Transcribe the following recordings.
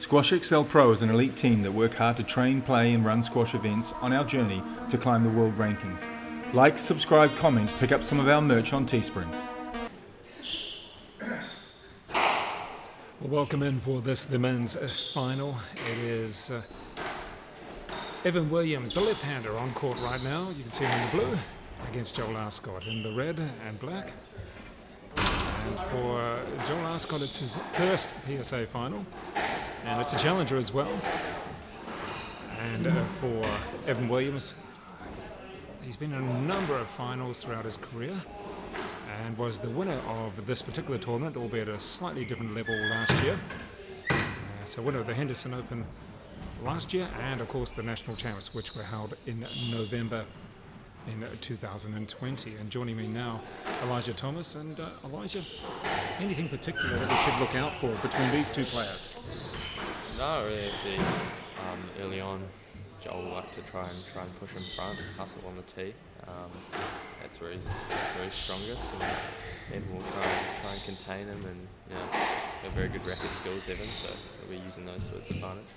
Squash XL Pro is an elite team that work hard to train, play and run squash events on our journey to climb the world rankings. Like, subscribe, comment, pick up some of our merch on Teespring. Well, welcome in for the men's final. It is Evan Williams, the left-hander, on court right now. You can see him in the blue against Joel ARSCOTT in the red and black. And for Joel ARSCOTT, it's his first PSA final, and it's a challenger as well. And for Evan Williams, he's been in a number of finals throughout his career and was the winner of this particular tournament, albeit at a slightly different level last year. So winner of the Henderson Open last year, and of course the National Champs, which were held in November in 2020. And joining me now, Elijah Thomas. And Elijah, anything particular that we should look out for between these two players? No, really, actually, early on, Joel liked to try and push in front, hustle on the tee. That's where he's strongest, and Evan will try and contain him, and got very good racket skills, Evan, so we'll be using those to his advantage.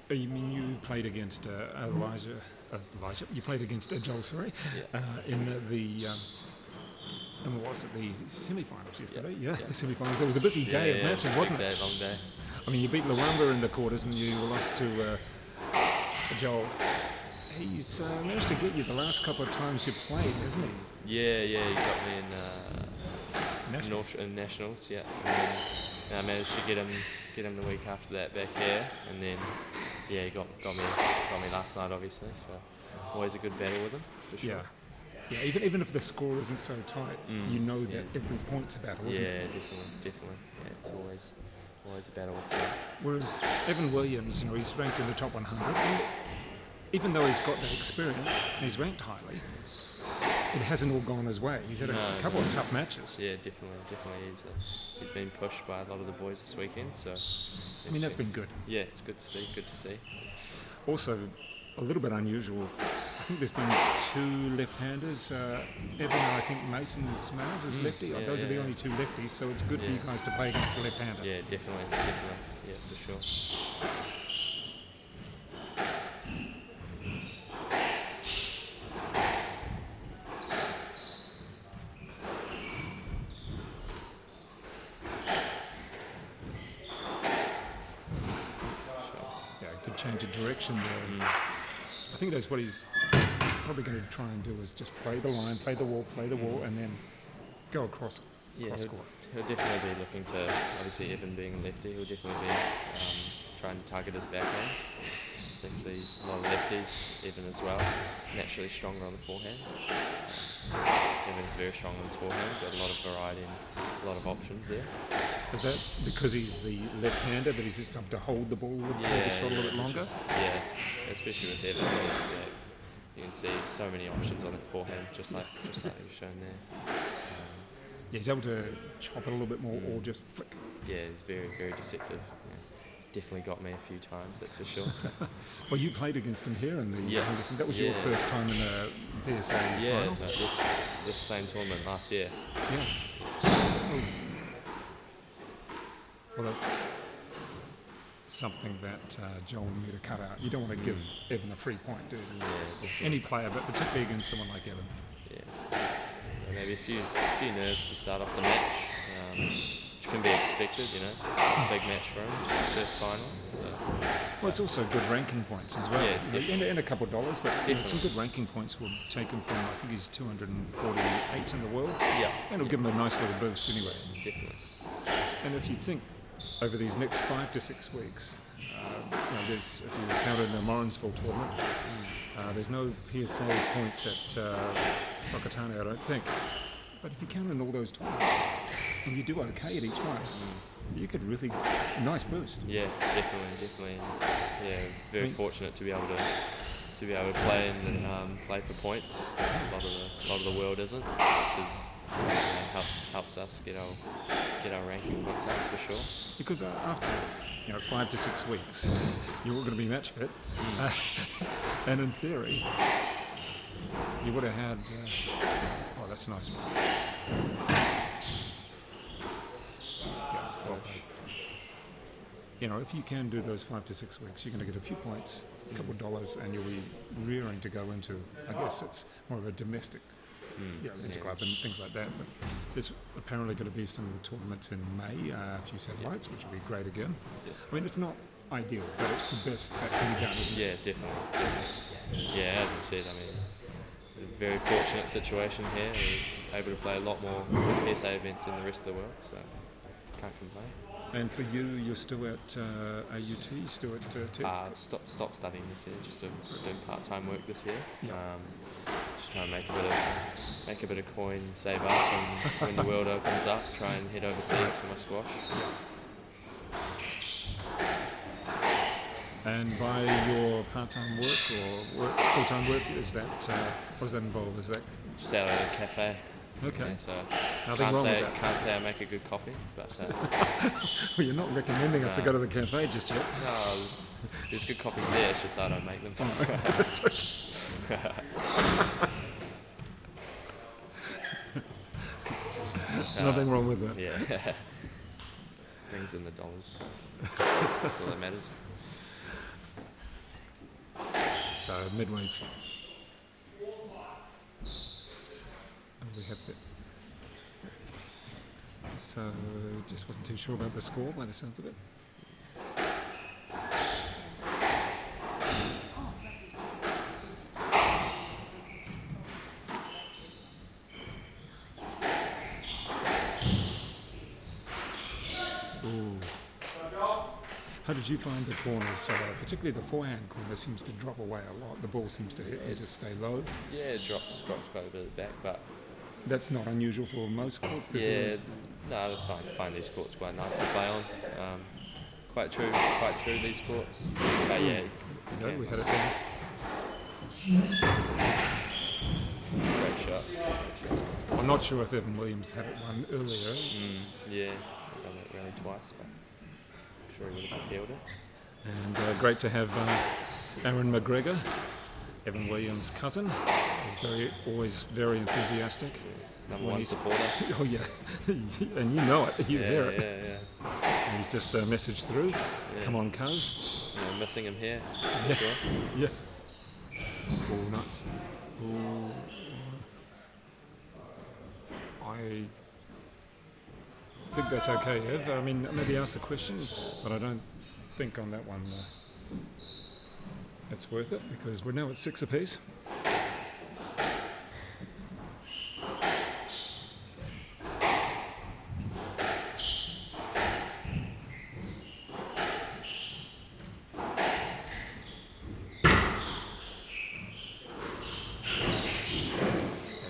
You mean you played against Elijah? You played against Joel, sorry, Yeah. in the what was it, the semi-finals yesterday? Yeah, the semi-finals. It was a busy day of matches, wasn't it? Long day. I mean, you beat Luamba in the quarters, and you lost to Joel. He's managed to get you the last couple of times you played, hasn't he? Yeah, he got me in Nationals, yeah. And then I managed to get him the week after that back here, and then he got me last night, obviously. So always a good battle with him, for sure. Yeah. Even if the score isn't so tight, you know that every point's a battle, isn't it? Yeah, definitely. Yeah, it's always a battle with him. Whereas Evan Williams, he's ranked in the top 100. And even though he's got that experience, and he's ranked highly, it hasn't all gone his way. He's had a couple of tough matches. Yeah, definitely. He's been pushed by a lot of the boys this weekend, so... that's been good. Yeah, it's good to see. Also, a little bit unusual, I think there's been two left-handers. Evan, I think Mason's Mars is lefty. Those are the only two lefties, so it's good for you guys to play against the left-hander. Yeah, definitely. Yeah, for sure. Change of direction there. I think that's what he's probably going to try and do, is just play the line, play the wall, and then go across court. He'll definitely be looking to, obviously Evan being lefty, he'll definitely be trying to target his backhand. Lefties, a lot of lefties, Evan as well, naturally stronger on the forehand. Evan's very strong on his forehand, got a lot of variety and a lot of options there. Is that because he's the left-hander that he's just have to hold the ball with the shot a little bit longer? Especially with Evan, you can see so many options on the forehand, just like you've shown there. He's able to chop it a little bit more or just flick. Yeah, he's very, very deceptive. Definitely got me a few times, that's for sure. Well, you played against him here in the Henderson. That was your first time in a PSA final? So this same tournament last year. Yeah. Well, that's something that Joel wanted me to cut out. You don't want to give Evan a free point, do you? Yeah, any player, but particularly against someone like Evan. Yeah. Maybe a few nerves to start off the match, which can be expected, big match for him, first final. So. Well, it's also good ranking points as well. Yeah, and a couple of dollars, but some good ranking points will take him from, I think he's 248 in the world. Yeah. And it'll give him a nice little boost anyway. Definitely. And if you think over these next 5 to 6 weeks, there's, if you count in the Morrinsville tournament, there's no PSA points at Whakatane, I don't think. But if you count in all those tournaments, and you do okay at each one, you could really, nice boost. Yeah, definitely. Yeah, very fortunate to be able to play and play for points. A lot of the world isn't, which helps us get our ranking points up for sure. Because after 5 to 6 weeks, you're all going to be match fit, and in theory, you would have had. Oh, that's a nice one. if you can do those 5 to 6 weeks, you're going to get a few points, a couple of dollars, and you'll be rearing to go into, I guess it's more of a domestic, interclub and things like that. But there's apparently going to be some tournaments in May, a few satellites, which will be great again. I mean, it's not ideal, but it's the best that can be done, isn't it? Yeah, definitely. Yeah, as I said, I mean, a very fortunate situation here. We're able to play a lot more PSA events than the rest of the world, so can't complain. And for you, you're still at AUT, still at Tech? Stop studying this year, just doing part-time work this year. Yeah. Just trying to make a bit of coin, save up, and when the world opens up, try and head overseas for my squash. And by your part-time work or full-time work, is that what does that involve? Is that Just out at a cafe. okay? Yeah, so Nothing wrong with that. can't say I make a good coffee, but Well, you're not recommending us to go to the cafe just yet. no, there's good coffees there. It's just I don't make them. Nothing wrong with that. Yeah, brings in the dollars. That's all that matters. So midway. We have that. So just wasn't too sure about the score by the sounds of it. Ooh. How did you find the corners? Particularly the forehand corner seems to drop away a lot. The ball seems to just stay low. Yeah, it drops quite a bit back, but That's not unusual for most courts. There's yeah, always- no, I find these courts quite nice to play on. Quite true these courts. But yeah, No, we had it down. great shots. I'm not sure if Evan Williams had it one earlier. Yeah, I've done it really twice, but I'm sure he would have appealed it. And great to have Aaron McGregor, Evan Williams' cousin. He's always very enthusiastic. Number When one he's- supporter. Oh yeah, and you know it, you hear it. Yeah. And he's just messaged through. Come on, cuz. Yeah, missing him here, that's for sure. Yeah. Oh, nuts. Oh. I think that's okay, Ev. I mean, maybe ask the question, but I don't think on that one it's worth it because we're now at 6 apiece.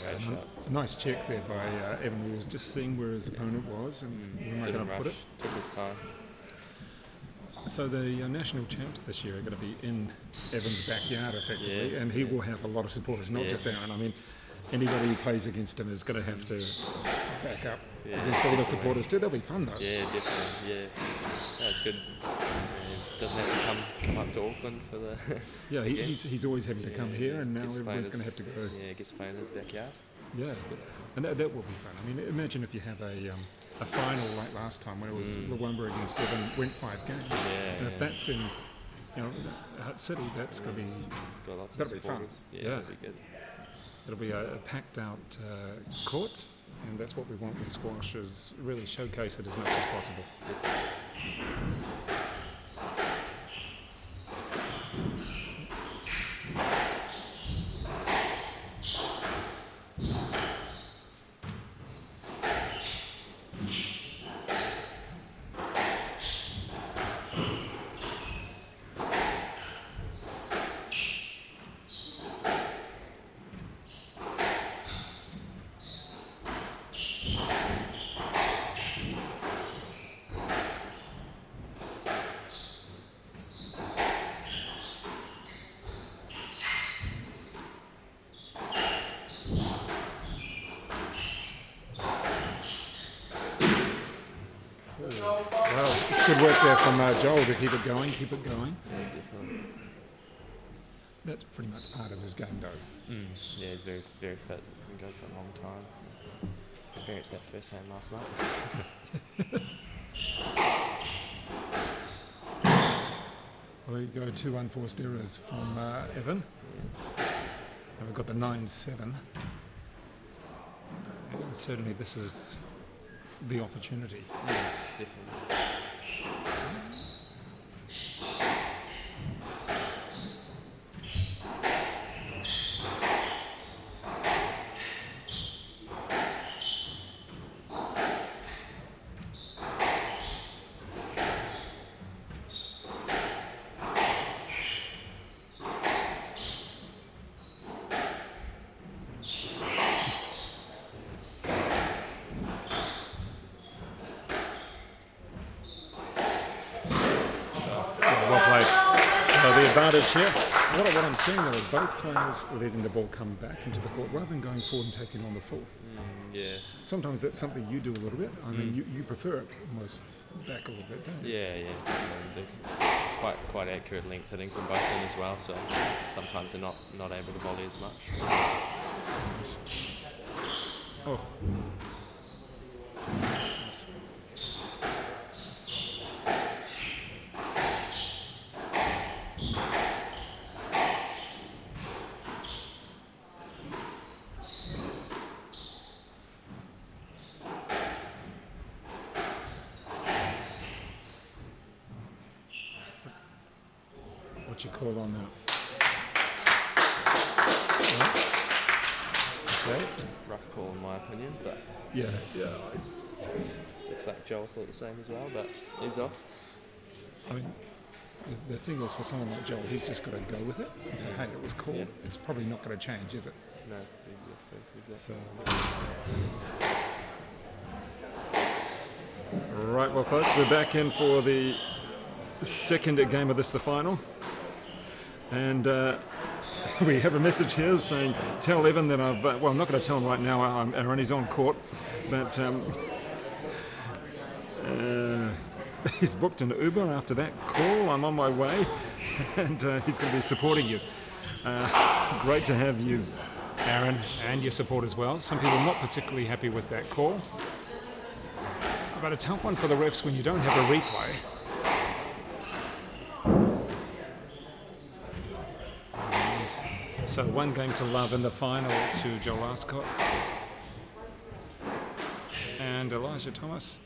Great shot. Nice check there by Evan. He was just seeing where his opponent was and where am I Didn't going to put rush, it. took his time. So the national champs this year are going to be in Evan's backyard effectively, Yeah. and he will have a lot of supporters, not Yeah. just Aaron. I mean, anybody who plays against him is going to have to back up Yeah, against all the supporters too. That'll be fun though. Yeah, definitely. Yeah, that's good. Yeah, doesn't have to come up to Auckland for the. Yeah, Yeah. he's always having to come here, and now Gets to play in everybody's going to his- have to go. Yeah, gets to play in his backyard. Yeah, and that will be fun. I mean, imagine if you have a final like last time when it was Luwumba against Evan, went 5 games, Yeah, and if yeah. that's in Hutt City, that's going to be Got lots of That'll be fun. supporters. Yeah, Yeah. that'll be good. it'll be a packed out court, and that's what we want with squash is really showcase it as much as possible. Well, good work there from Joel to keep it going, keep it going. Yeah, definitely. That's pretty much part of his game though. Yeah, he's very, very fit. Been going for a long time. Experienced that firsthand last night. We go 2 unforced errors from Evan. And we've got the 9-7. And certainly this is the opportunity. Yeah, definitely. Well played. So the advantage here, what I'm seeing though is both players letting the ball come back into the court rather than going forward and taking on the full. Yeah. Sometimes that's something you do a little bit. I mean, you prefer it almost back a little bit, don't you? Yeah, yeah. Quite accurate length hitting from both ends as well, so sometimes they're not able to volley as much. Oh. What's your call on that? Okay. Rough call in my opinion, but Yeah. looks like Joel thought the same as well, but he's off. I mean, the thing is, for someone like Joel, he's just got to go with it and say, hey, it was called. Yeah. It's probably not going to change, is it? No, exactly. So, right, well, folks, we're back in for the second game of this, the final. And we have a message here saying, tell Evan that I've, well, I'm not going to tell him right now, Aaron, he's on court, but he's booked an Uber after that call. I'm on my way, and he's going to be supporting you. Great to have you, Aaron, and your support as well. Some people are not particularly happy with that call, but a tough one for the refs when you don't have a replay. So 1 game to love in the final to Joel ARSCOTT and Elijah Thomas.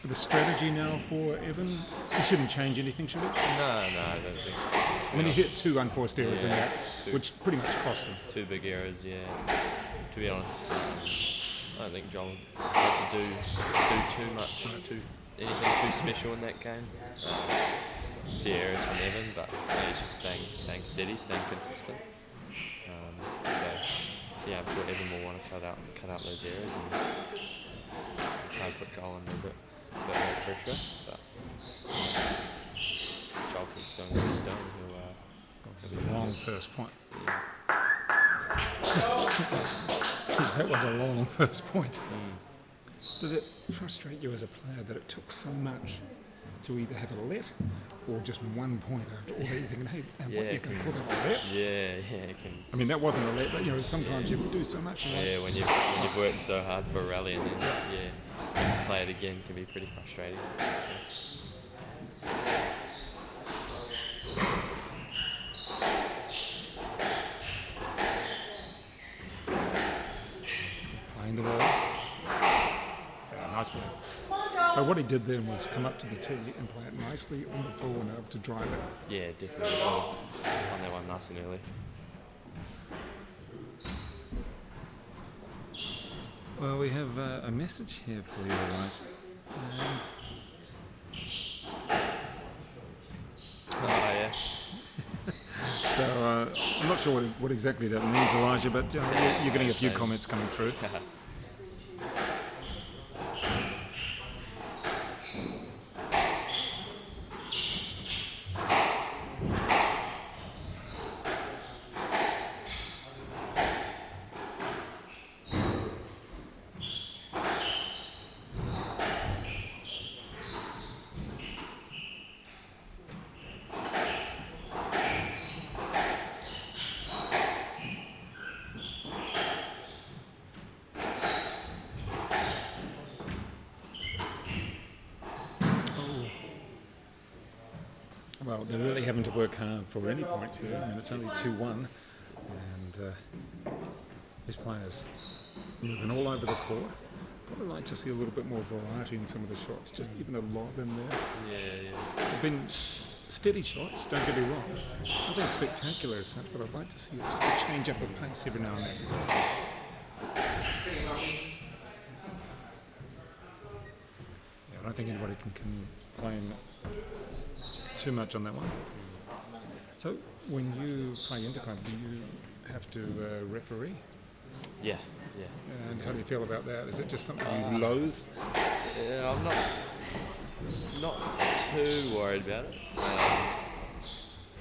The strategy now for Evan, he shouldn't change anything, should he? No, I don't think. I mean, he hit 2 unforced errors in that, which pretty much cost him. 2 big errors, yeah. To be honest, I don't think Joel had to do too much, anything too special in that game. Few errors from Evan, but he's just staying steady, staying consistent. So yeah, I'm sure Evan will want to cut out those errors and try and put Joel under a bit more pressure. But Joel keeps doing what he's doing. This is a long first point. That was a long first point. Does it frustrate you as a player that it took so much to either have a let or just 1 point after all that? You're thinking, hey, what, you can call that a let? Yeah, it can. I mean, that wasn't a let, but sometimes you do so much. Yeah, when you've worked so hard for a rally and then to play it again can be pretty frustrating. Playing the ball. Yeah, nice play. But what he did then was come up to the tee and play it nicely on the full and able to drive it. Yeah, definitely. It was on that one nice and early. Well, we have a message here for you guys. Yeah. So I'm not sure what exactly that means, Elijah, but you're getting a few comments coming through. Well, they're really having to work hard for any point here. I mean, it's only 2-1, and these players moving all over the court. Probably like to see a little bit more variety in some of the shots, just even a lob in there. Yeah. They've been steady shots, don't get me wrong. Nothing spectacular as such, but I'd like to see just a change up of pace every now and then. Yeah, I don't think anybody can complain too much on that one. So, when you play interclub, do you have to referee? Yeah. And how do you feel about that? Is it just something you loathe? Yeah, I'm not too worried about it.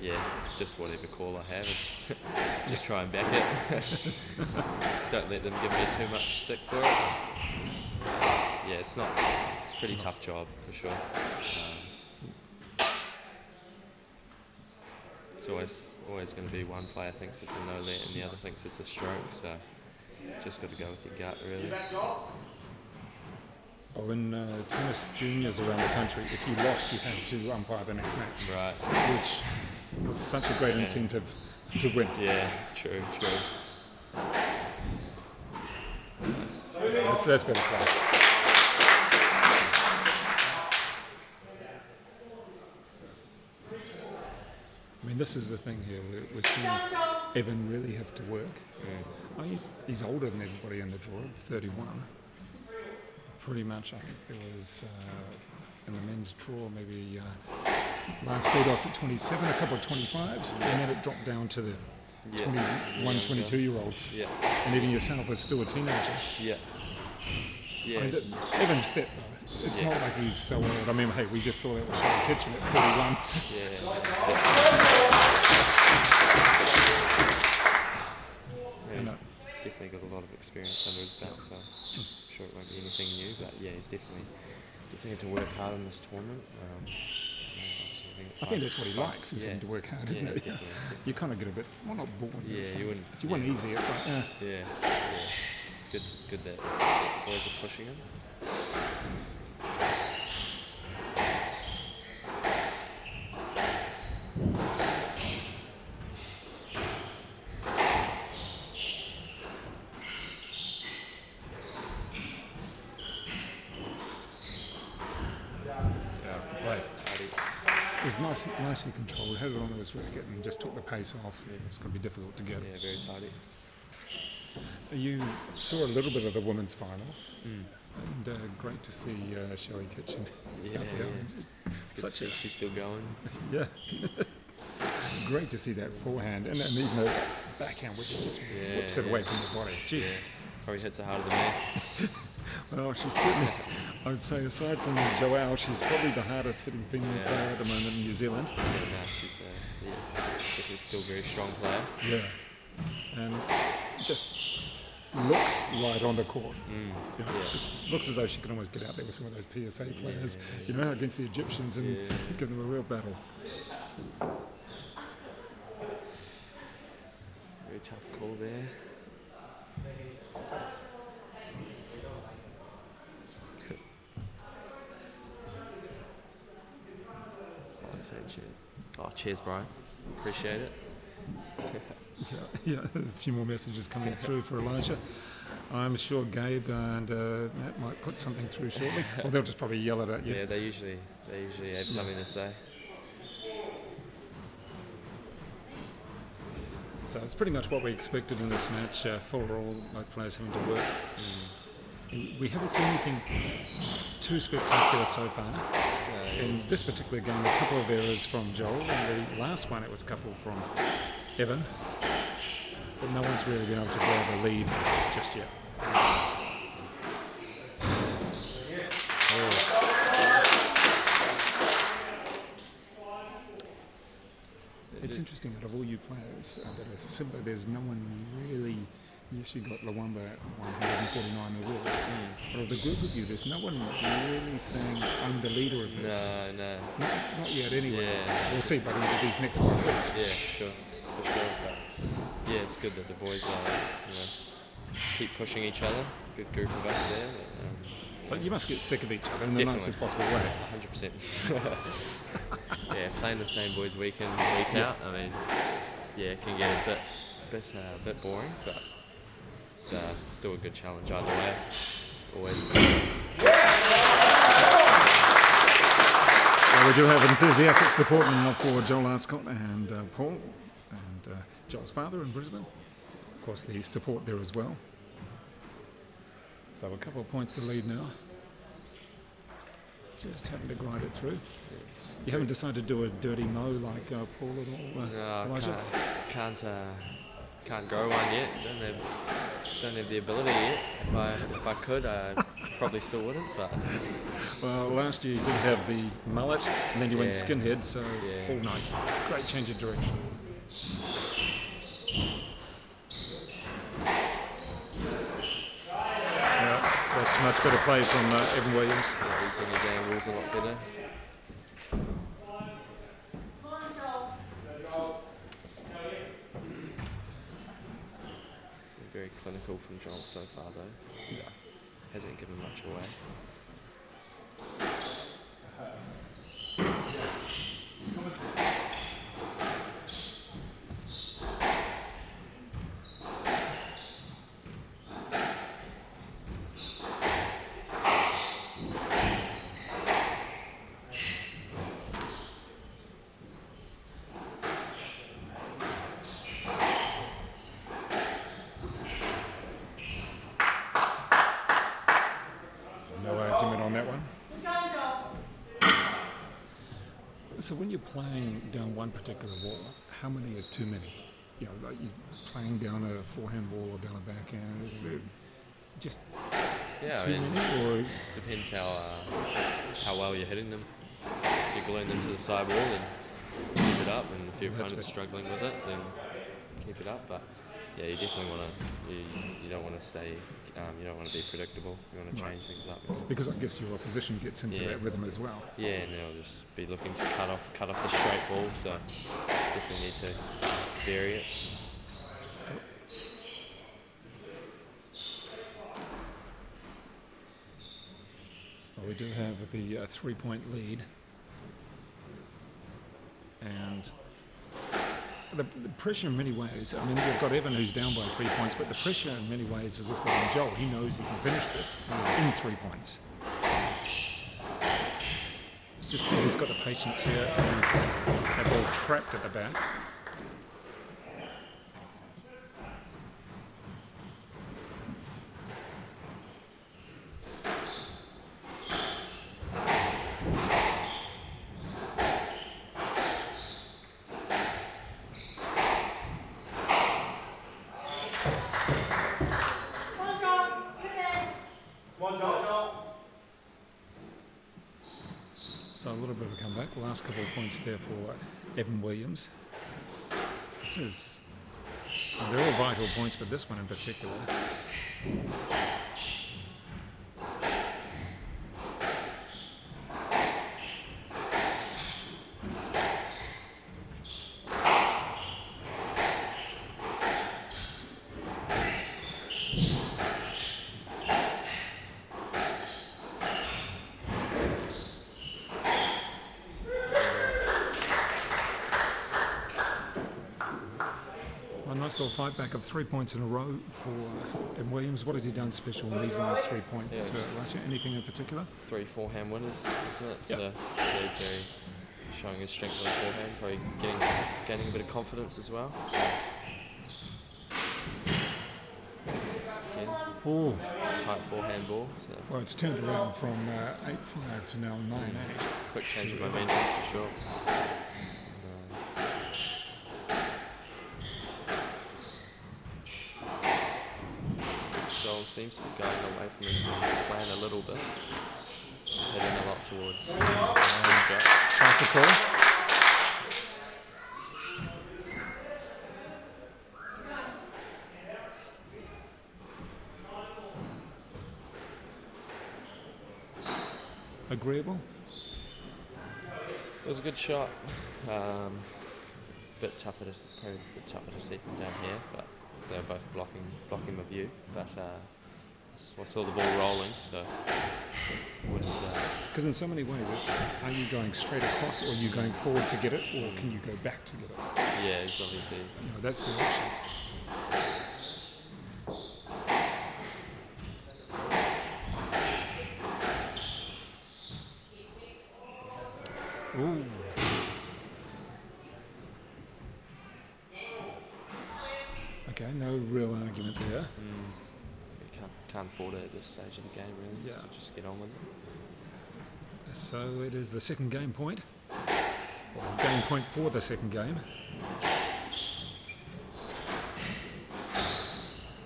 Yeah, just whatever call I have, I just try and back it. Don't let them give me too much stick for it. Yeah, it's a pretty tough job for sure. It's always going to be one player thinks it's a no let and the other thinks it's a stroke, so just got to go with your gut really. Oh, in tennis juniors around the country, if you lost, you had to umpire the next match. Right. Which was such a great incentive to win. Yeah, true. That's better play. I mean, this is the thing here. We're seeing Evan really have to work. Oh, he's older than everybody in the draw, 31. Pretty much, I think there was in the men's draw maybe Lance Bulldogs at 27, a couple of 25s, and then it dropped down to the 21, 22-year-olds. Yeah. And even yourself was still a teenager. Yeah. I mean, Evan's fit though. It's not like he's so old. I mean, hey, we just saw that with Shelley Kitchen at 41. He's definitely got a lot of experience under his belt, so I'm sure it won't be anything new, but yeah, he's definitely had to work hard in this tournament. I think that's what he likes, is having to work hard, isn't it? Definitely. You kind of get a bit, well, not bored, but it's like, you wouldn't. if you want easy, it's like, It's good that boys are pushing him. It was nicely controlled, had it on his wicket and just took the pace off. It's going to be difficult to get. Yeah, very tidy. You saw a little bit of the women's final, and great to see Shelley Kitchen. Yeah. She's still going. Yeah. Great to see that forehand and even a backhand which just whips it away from the body. Gee. Yeah. Probably hits it harder than me. Well, she's certainly, I would say, aside from Joel, she's probably the hardest hitting female player at the moment in New Zealand. She's definitely still a very strong player. Yeah. And just looks right on the court. Just looks as though she could almost get out there with some of those PSA players, against the Egyptians and give them a real battle. Very tough call there. Cheers, Brian. Appreciate it. Yeah, a few more messages coming through for Elijah. I'm sure Gabe and Matt might put something through shortly. Or they'll just probably yell it at you. Yeah, they usually have something to say. So it's pretty much what we expected in this match, for all both players having to work. We haven't seen anything too spectacular so far. In this particular game, a couple of errors from Joel, and the last one it was a couple from Evan, but no one's really been able to grab a lead just yet. It's interesting that of all you players that are similar, there's no one really. Yes, you got Luamba at 149 in the world. But of the group of you, there's no one really saying, I'm the leader of this. No. Not yet, anyway. Yeah. We'll see by the end of these next 5 weeks. Yeah, sure. For sure. But yeah, it's good that the boys keep pushing each other. Good group of us there. But, But you must get sick of each other in the Definitely. nicest possible way. 100%. Yeah, playing the same boys week in, week out. I mean, yeah, it can get a bit boring, but it's still a good challenge either way. Always. Well, we do have enthusiastic support now for Joel Arscott and Paul, and Joel's father in Brisbane. Of course, the support there as well. So a couple of points to the lead now. Just having to grind it through. You haven't decided to do a dirty mo like Paul at all, No, Elijah? can't grow one yet. Don't have the ability yet. If I could, I probably still wouldn't. But Well, last year you did have the mullet, and then you went Yeah. skinhead, so Yeah. all nice. Great change of direction. Yeah, that's much better play from Evan Williams. yeah, using his angles a lot better. Very clinical from Joel so far, though. Yeah. Hasn't given much away. No argument on that one. So when you're playing down one particular wall, how many is too many? You know, like you playing down a forehand wall or down a backhand, is it just Yeah, too I mean, many, or depends how well you're hitting them. If you're gluing them to the side wall, then keep it up, and if your That's opponent's better. struggling with it, then keep it up. But yeah, you definitely want to. You don't want to stay. You don't want to be predictable. You want to Right. change things up. because I guess your opposition gets into Yeah. that rhythm as well. Yeah, and they'll just be looking to cut off the straight ball. So definitely need to vary it. Well, we do have the 3-point lead, and the pressure in many ways, I mean, we've got Evan who's down by 3 points, but the pressure in many ways is also on Joel. He knows he can finish this in 3 points. Let's just see who's got the patience here, and that ball trapped at the back. So a little bit of a comeback. Last couple of points there for Evan Williams. This is, they're all vital points, but this one in particular. A nice little fight back of 3 points in a row for Evan Williams. What has he done special in these last 3 points, Yeah, Roger? Anything in particular? 3 forehand winners, isn't it? Yep. So he's very showing his strength on the forehand, probably gaining a bit of confidence as well. So, again, Oh, tight forehand ball. So well, it's turned around from 8-5 to now 9-8. quick change of momentum for sure. Joel seems to be going away from his plan a little bit, heading a lot towards shot. That's the call. Agreeable? It was a good shot. Bit tougher to see from down here, but so they're both blocking my view. But I saw the ball rolling, so wouldn't. Because in so many ways, it's are you going straight across, or are you going forward to get it, or can you go back to get it? Yeah, it's obviously. That's the options. Ooh. Okay, no real argument there. You can't afford it at this stage of the game, really. Yeah. So just get on with it. So it is the second game point. Or game point for the second game.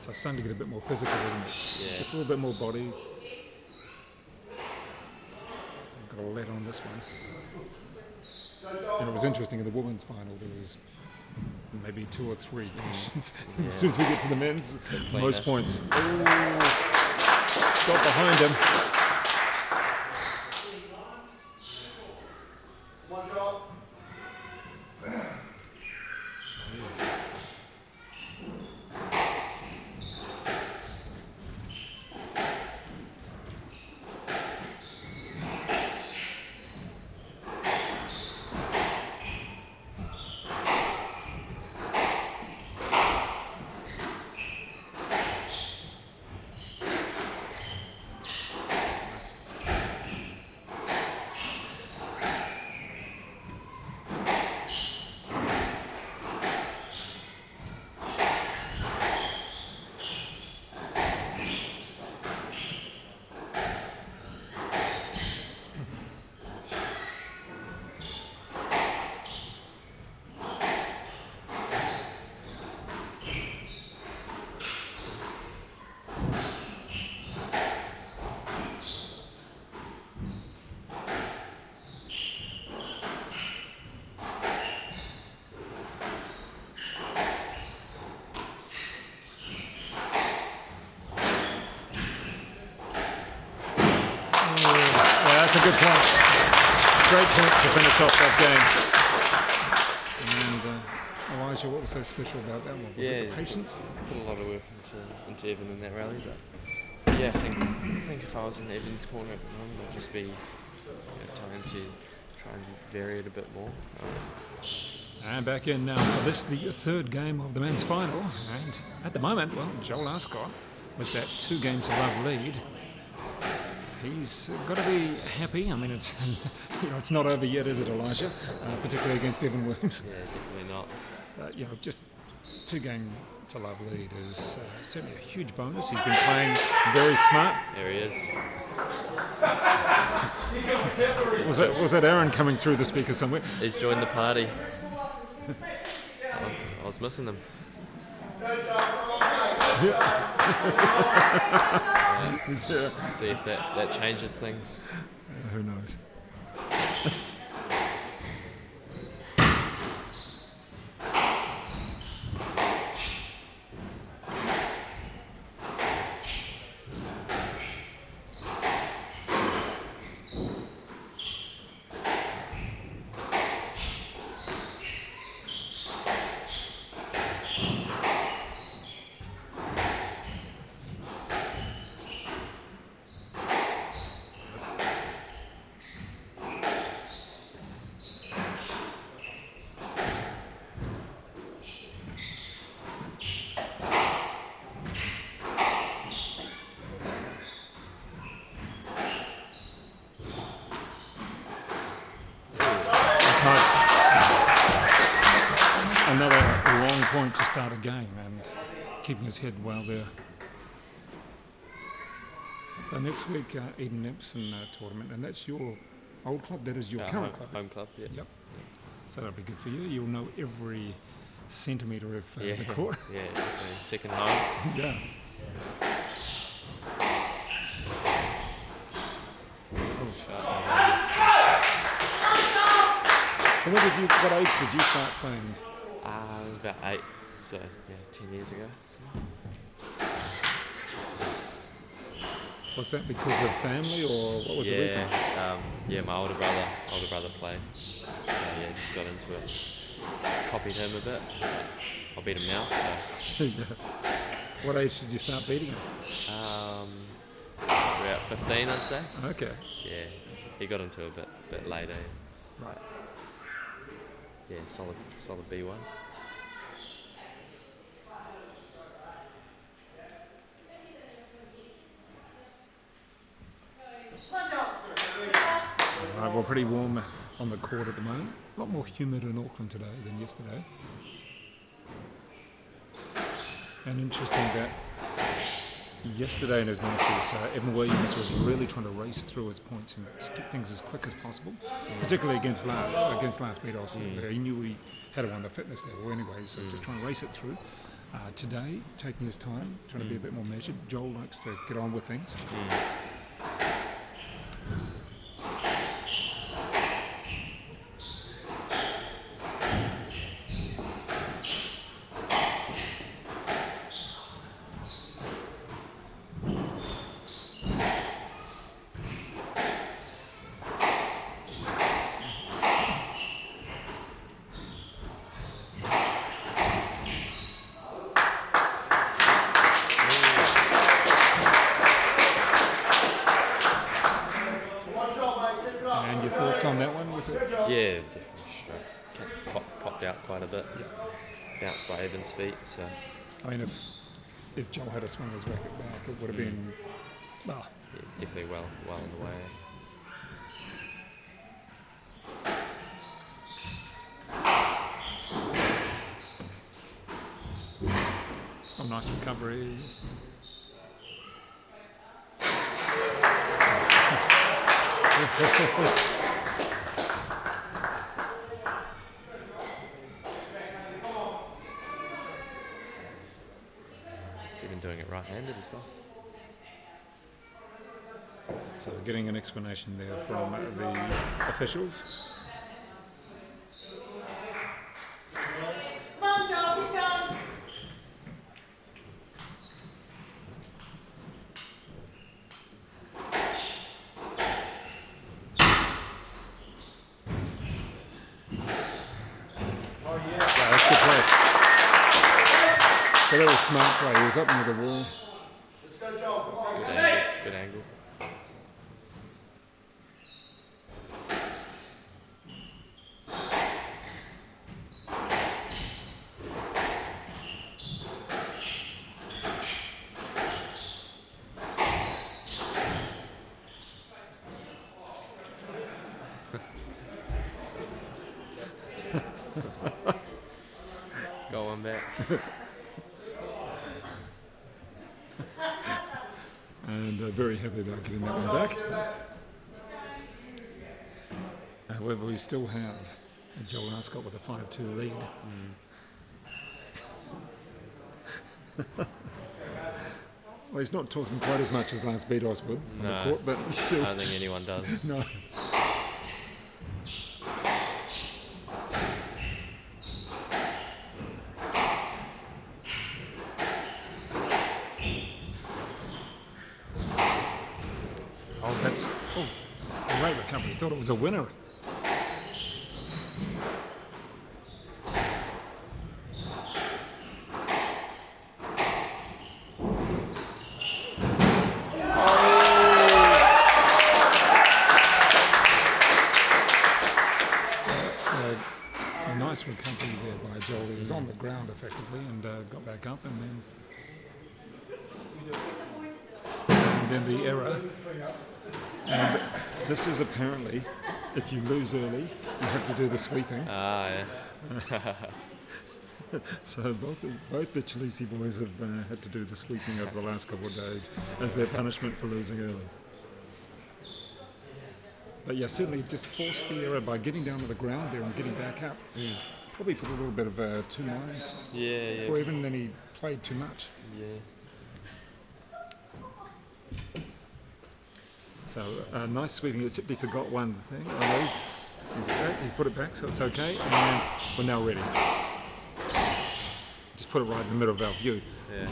So it's starting to get a bit more physical, isn't it? Yeah. Just a little bit more body. So I've got a let on this one. And it was interesting in the women's final, there was maybe 2 or 3 questions. As soon as we get to the men's, most points. Ooh, got behind him. That's a good point. Great point to finish off that game. And Elijah, what was so special about that one? Was it the patience? Put a lot of work into Evan in that rally, but yeah, I think if I was in Evan's corner at the moment, I'd just be trying to vary it a bit more. And back in now for this, the third game of the men's final. And at the moment, well, Joel Arscott with that 2-game-to-love lead. He's got to be happy. I mean, it's it's not over yet, is it, Elijah? Particularly against Evan Williams. Yeah, definitely not. Just 2-game-to-love lead is certainly a huge bonus. He's been playing very smart. There he is. Was that Aaron coming through the speaker somewhere? He's joined the party. I was missing him. See if that changes things. Who knows? Another long point to start a game and keeping his head well there. So next week, Eden Epsom tournament, and that's your old club, that is your current club. Home club, yeah. Yep. So that'll be good for you. You'll know every centimetre of the court. Yeah, definitely. Second home. Yeah. So what age did you start playing? I was about 8, so 10 years ago. Was that because of family, or what was the reason? My older brother played. So just got into it. Copied him a bit. I'll beat him now, so. What age did you start beating him? About 15, I'd say. Okay. Yeah, he got into a bit later. Right. Yeah, solid B1. Right, we're pretty warm on the court at the moment. A lot more humid in Auckland today than yesterday. And interesting that yesterday in his matches, Evan Williams was really trying to race through his points and just get things as quick as possible, particularly against Lance Bedos. He knew he had it on the fitness level anyway, so just trying to race it through. Today, taking his time, trying to be a bit more measured. Joel likes to get on with things. And your thoughts on that one, was it? Yeah, definitely straight. Popped out quite a bit. Bounced by Evan's feet, so... I mean, if Joel had a swung his racket back, it would have been... Well, Yeah, it's definitely well on the way. a nice recovery. She's been doing it right-handed as well. So getting an explanation there from the officials. Come on, Joel, keep going. Yeah, that's good play. So that was smart play. He was up near the wall. Good angle. Go on back. And very happy about getting that one back. However, we still have Joel ARSCOTT with a 5-2 lead. Well, he's not talking quite as much as Lance Bedos would on the court, but still. I don't think anyone does. No. Oh, that's great recovery. Thought it was a winner. That's a nice recovery there by Joel. He was on the ground effectively and got back up, and then the error. And this is apparently, if you lose early, you have to do the sweeping. Ah, yeah. So both the Chilisi boys have had to do the sweeping over the last couple of days as their punishment for losing early. But yeah, certainly just forced the error by getting down to the ground there and getting back up. Probably put a little bit of two minds Yeah. for Evan, then he played too much. Yeah. So nice sweeping, except he forgot one thing. Oh, he's put it back, so it's okay. And we're now ready. Just put it right in the middle of our view. Yeah.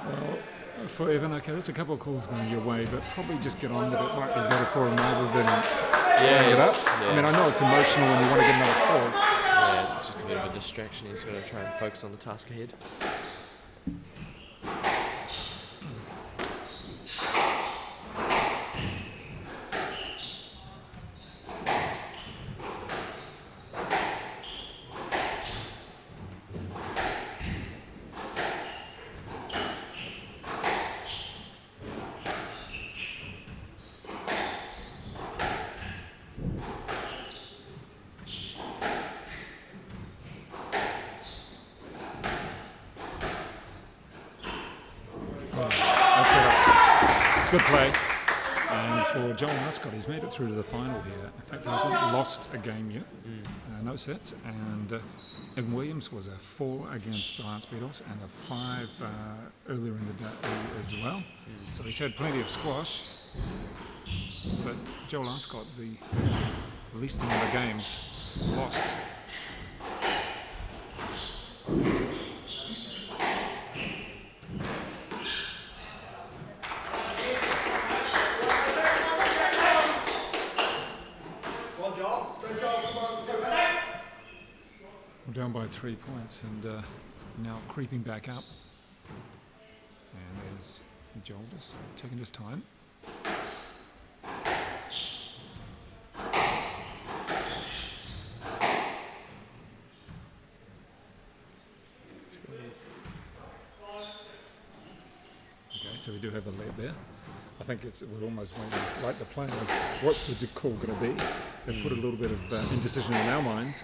Well, for Evan. Okay, that's a couple of calls going your way, but probably just get on with it. Might be better for him rather than hang it up. Yeah. I mean, I know it's emotional and you want to get another call. Yeah, it's just a bit of a distraction. He's got to try and focus on the task ahead. Good play. And for Joel ARSCOTT, he's made it through to the final here. In fact, he hasn't lost a game yet. No sets. And Evan Williams was a 4 against Lance Beatles and a 5 earlier in the day as well. So he's had plenty of squash. But Joel ARSCOTT, the least amount of games, lost. Down by 3 points and now creeping back up. And there's Joel just taking his time. Okay, so we do have a lead there. I think we're almost waiting, like the players, what's the call going to be? They put a little bit of indecision in our minds.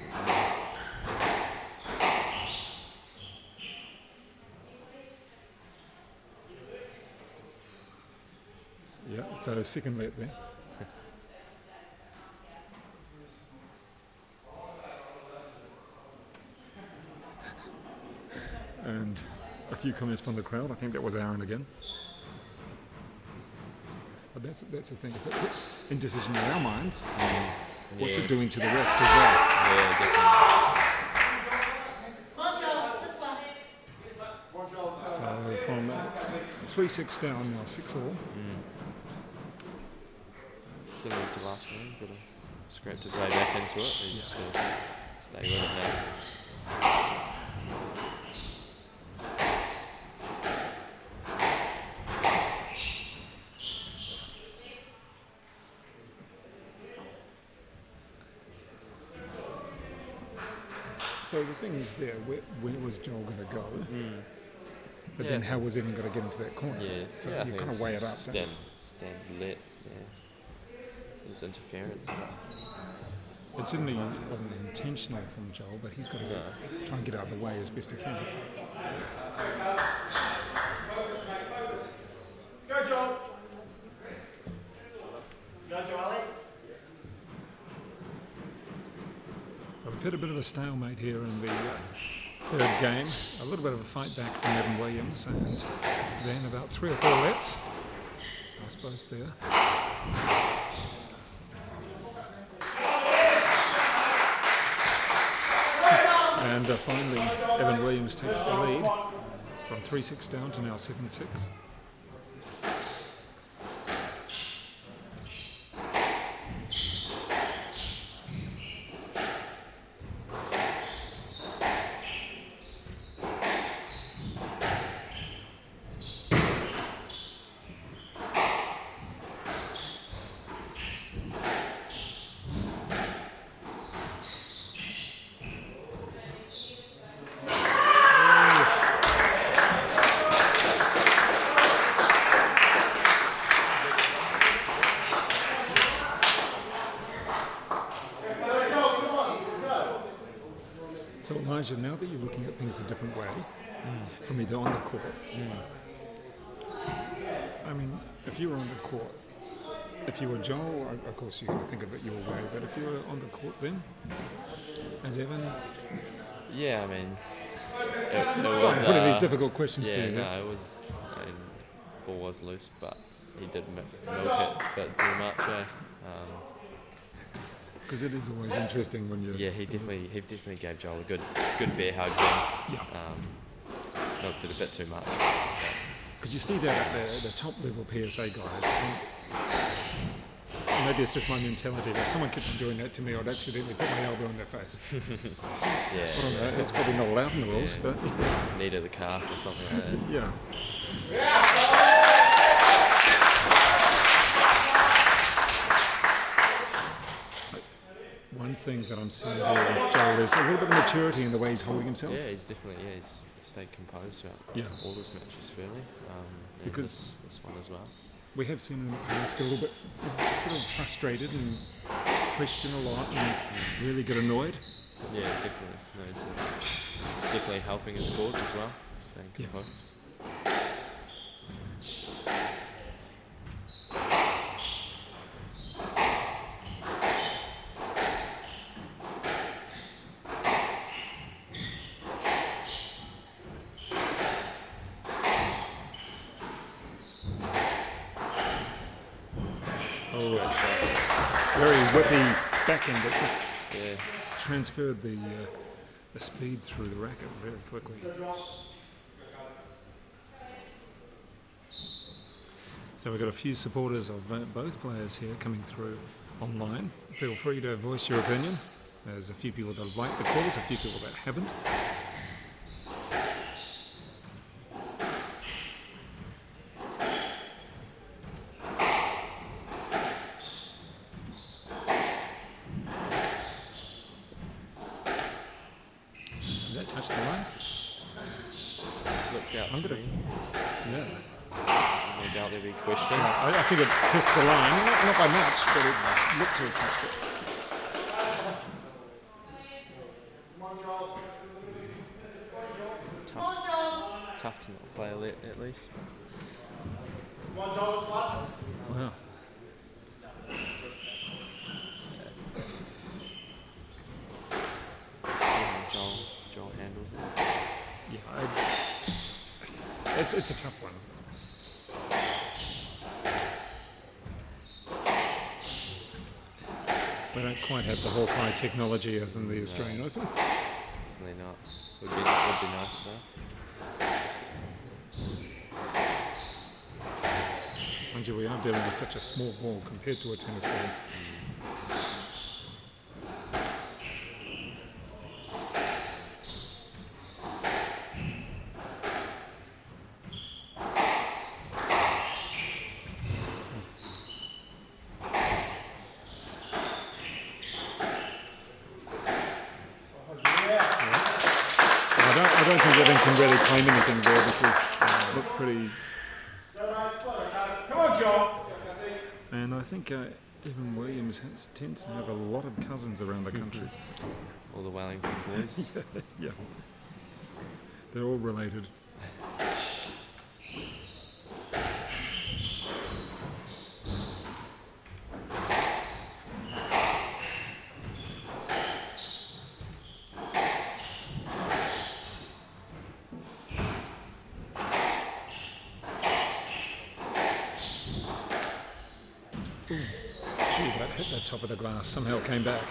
Yeah, so second let there. And a few comments from the crowd. I think that was Aaron again. But that's the thing. If it puts indecision in our minds, what's it doing to the refs as well? Yeah, definitely. So from 3-6 down now, 6-all. Similar to last game, but scraped his way back into it. He's just going to stay with it now. So the thing is there, where was Joel going to go? But then how was Evan going to get into that corner? Yeah, So yeah, you kind of weigh it up. Stand let, yeah. His interference. It certainly wasn't intentional from Joel, but he's got to try and get out of the way as best he can. Go, Joel. Go, Joel. So we've had a bit of a stalemate here in the third game. A little bit of a fight back from Evan Williams, and then about 3 or 4 lets, I suppose, there. And finally, Evan Williams takes the lead from 3-6 down to now 7-6. So Elijah, now that you're looking at things a different way, from either on the court, I mean, if you were on the court, if you were Joel, of course you're going to think of it your way, but if you were on the court then, as Evan... Yeah, I mean... It was, Sorry, I'm putting these difficult questions to you. Yeah, no, it was... I mean, ball was loose, but he did milk it a bit too much, yeah. Because it is always interesting when you... Yeah, he definitely gave Joel a good bear hug then. Yeah. Milked it a bit too much. So. Because you see that at the top level PSA guys. And maybe it's just my mentality. If someone kept on doing that to me, I'd accidentally put my elbow in their face. I don't know. It's probably not allowed in the rules, but knee to the calf or something like that. yeah. One thing that I'm seeing here with Joel is a little bit of maturity in the way he's holding himself. Yeah, he's definitely he's stayed composed throughout all his matches really. Because this one as well. we have seen him in the past get a little bit sort of frustrated and question a lot and really get annoyed. Yeah, definitely. No, it's definitely helping his cause as well, staying composed. Very whippy backhand that just transferred the speed through the racket very quickly. So we've got a few supporters of both players here coming through online. Feel free to voice your opinion. There's a few people that like the calls, a few people that haven't. Touch the line? Looked out I'm to gonna, me. yeah. No doubt there'll be a question. I think it kissed the line, not by much, but it looked to have touched it. Tough to not play at least. Wow. Joel handles it. Yeah, it's a tough one. We don't quite have the Hawkeye technology as in the Australian Open. Definitely not. Would be nice though. Mind you, we are dealing with such a small ball compared to a tennis ball. I don't think Evan can really claim anything there because it looked pretty. Come on, Joel. And I think Evan Williams tends to have a lot of cousins around the country. All the Wellington boys. Yeah. They're all related. Gee, that hit the top of the glass, somehow came back.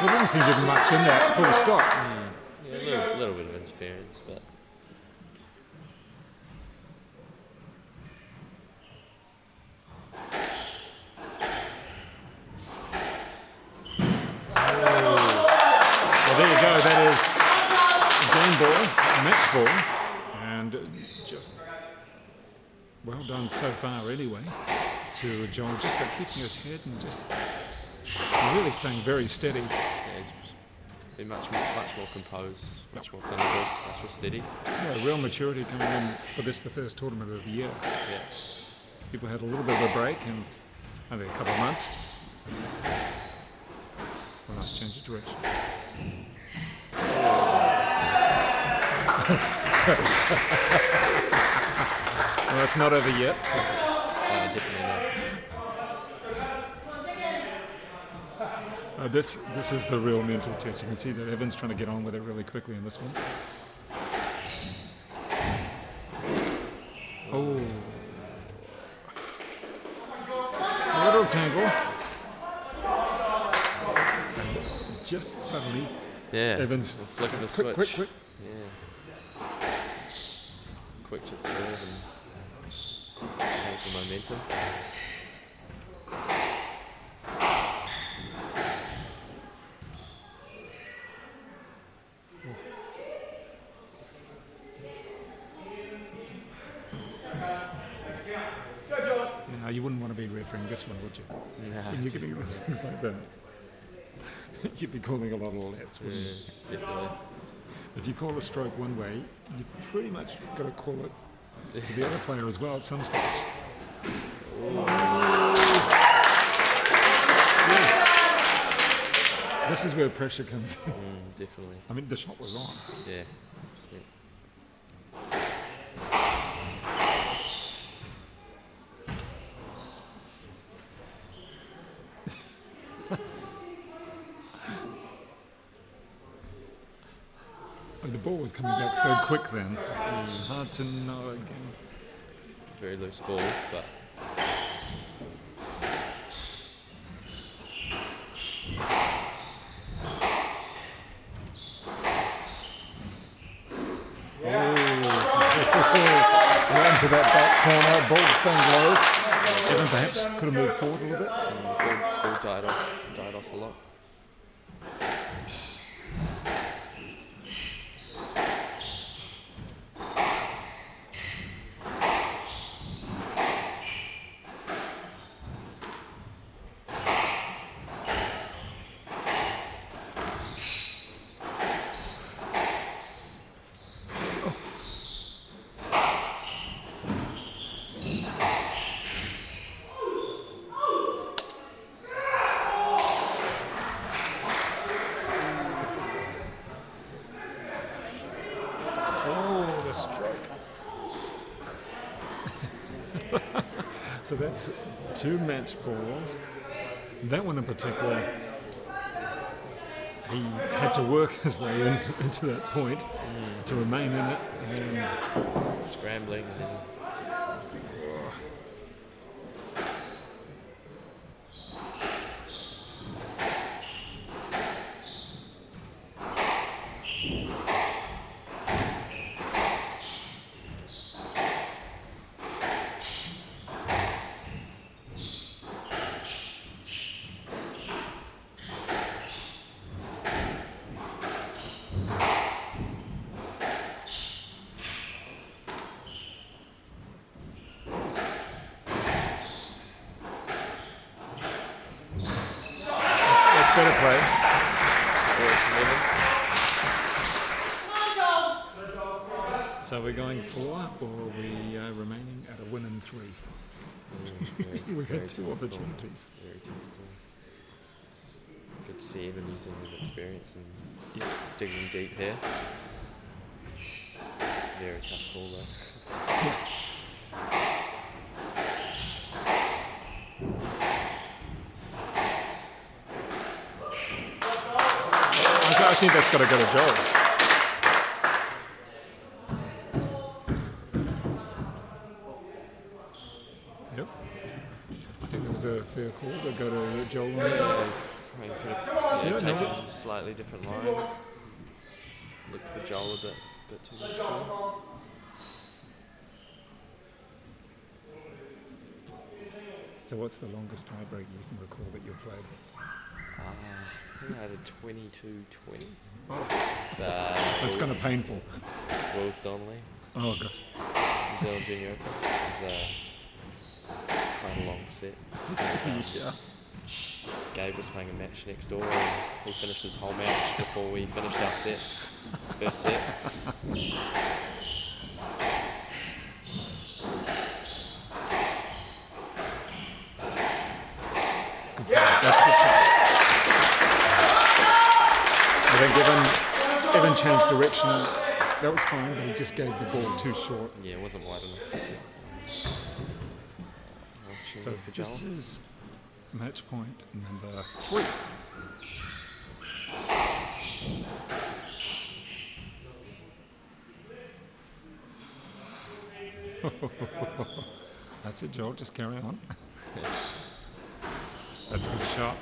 There didn't seem to be much in that full stop. Yeah, a little bit of interference, but Well, there you go. That is a game ball, a match ball, and just well done so far anyway to Joel, just for keeping his head and just really staying very steady. he's been much more composed, much more clinical, much more steady. Yeah, real maturity coming in for this, the first tournament of the year. Yeah. People had a little bit of a break and only a couple of months. Well, nice change of direction. Well, it's not over yet. Definitely not. This is the real mental test. You can see that Evan's trying to get on with it really quickly in this one. Oh. A little tangle. Just suddenly, Yeah. Evans. The flick of a Quick, switch. quick. Yeah. Quick to the serve and change the momentum. Now, you wouldn't want to be refereeing this one, would you? Nah, When you're getting things like that. You'd be calling a lot of lets, wouldn't you? definitely. If you call a stroke one way, you've pretty much got to call it to the other player as well at some stage. Yeah. This is where pressure comes in. Definitely. I mean, the shot was on. Yeah. Oh, the ball was coming back so quick then. Hard to know again. Very loose ball, but Right into that back corner, ball staying low. Evan perhaps could have moved forward a little bit. ball died off a lot. Oh, the stroke. So that's two match balls. That one in particular, he had to work his way into that point to remain in it. And Scrambling and then that's better play. So we're going 4, or are we remaining at a win in 3? We've had 2 opportunities. very difficult. It's good to see Evan using his experience and digging deep here. Very tough call though. I think that's got to go to Joel. Yep. I think that was a fair call to go to Joel. Maybe could have Yeah, taken no. a slightly different line. Look for Joel a bit too much. So what's the longest tiebreak you can recall that you played? I think I had a 22-20. That's kind of painful. Wills Donnelly, Oh, gosh. New Zealand Junior Open. It was quite a long set. Yeah. Gabe was playing a match next door and he finished his whole match before we finished our set. First set. That's a good shot. I think Evan changed direction. That was fine, but he just gave the ball too short. Yeah, it wasn't wide enough. So For this Joel. is match point number 3. That's it, Joel. Just carry on. That's a good shot.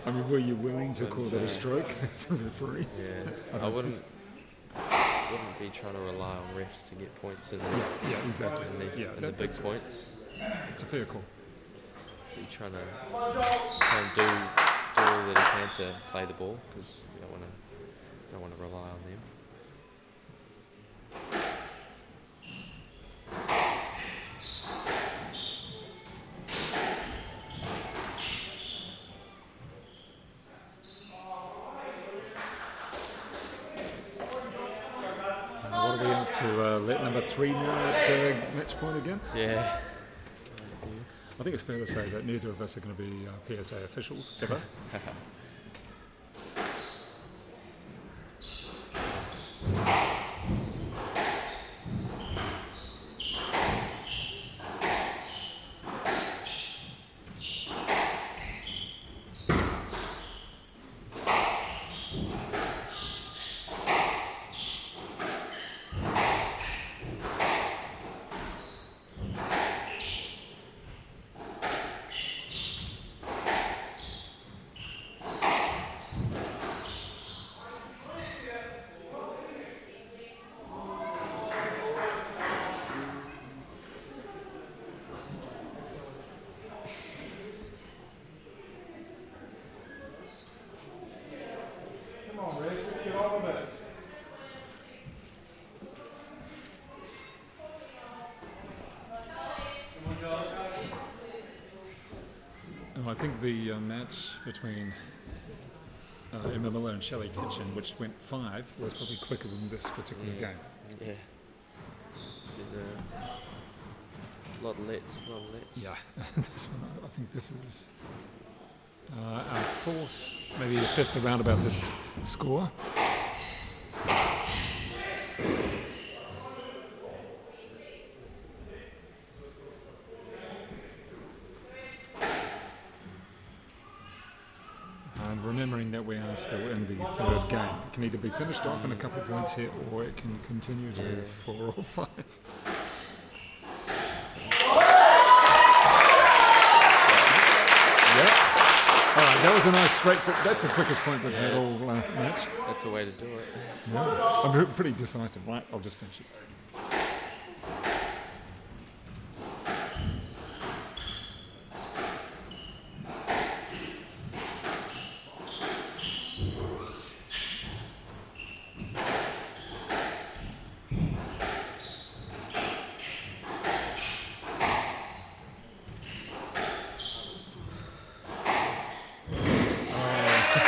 I mean, were you willing to call that a stroke as the referee? Yeah, I wouldn't be trying to rely on refs to get points in, Yeah, exactly. in, these, in the big points. It's a fair call. Be trying to do all that he can to play the ball, because you don't want to rely on them. What are we up to? Let number 3 now at match point again? Yeah. I think it's fair to say that neither of us are going to be PSA officials ever. I think the match between Emma Miller and Shelley Kitchen, which went 5, was probably quicker than this particular game. Yeah. A lot of lets. Yeah, this one, I think this is our 4th, maybe the 5th around about this score. And remembering that we are still in the 3rd game. It can either be finished off in a couple of points here, or it can continue to 4 or 5. That was a nice straight, that's the quickest point we've had all match. That's the way to do it. Yeah. I'm pretty decisive, right? I'll just finish it.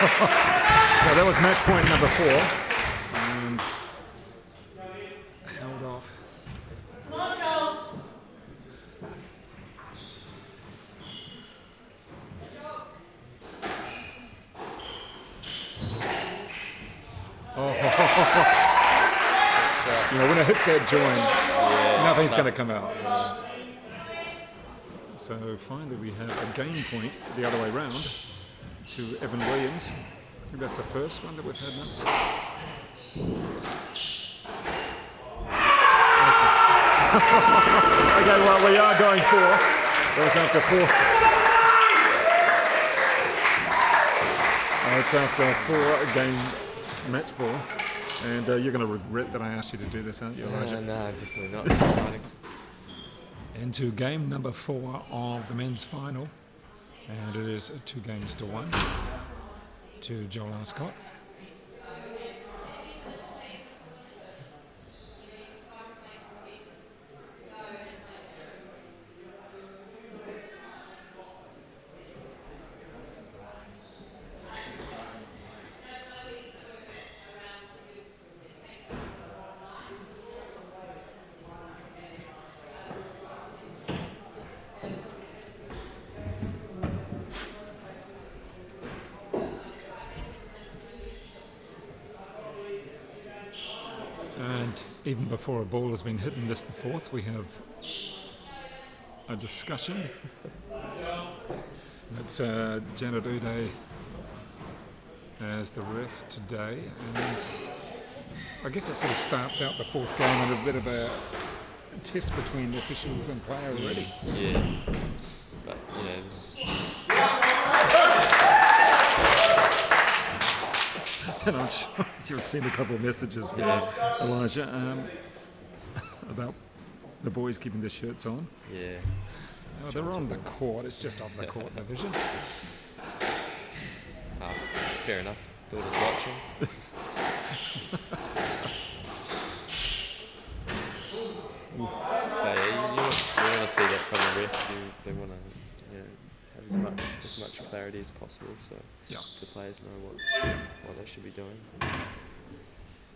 So that was match point number 4. And held off. You know, when it hits that joint, nothing's going to come out. So finally we have a game point the other way round to Evan Williams. I think that's the first one that we've had now. Okay, well, we are going 4. That was after 4. It's after 4 game match balls. And you're going to regret that I asked you to do this, aren't you, Elijah? No, definitely not. It's exciting. Into game number 4 of the men's final. And it is 2 games to 1 to Joel ARSCOTT. even before a ball has been hit in this, the fourth, we have a discussion. It's Janet Uday as the ref today, and I guess it sort of starts out the fourth game in a bit of a test between the officials and player already. Yeah. But yeah, And I'm sure you've seen a couple of messages here, Elijah, about the boys keeping their shirts on. yeah. Oh, they're on the court, it's just off the court division. Fair enough. Daughter's watching. But yeah, you want to see that from the refs. They want to have as much clarity as possible, so Yeah. the players know what they should be doing.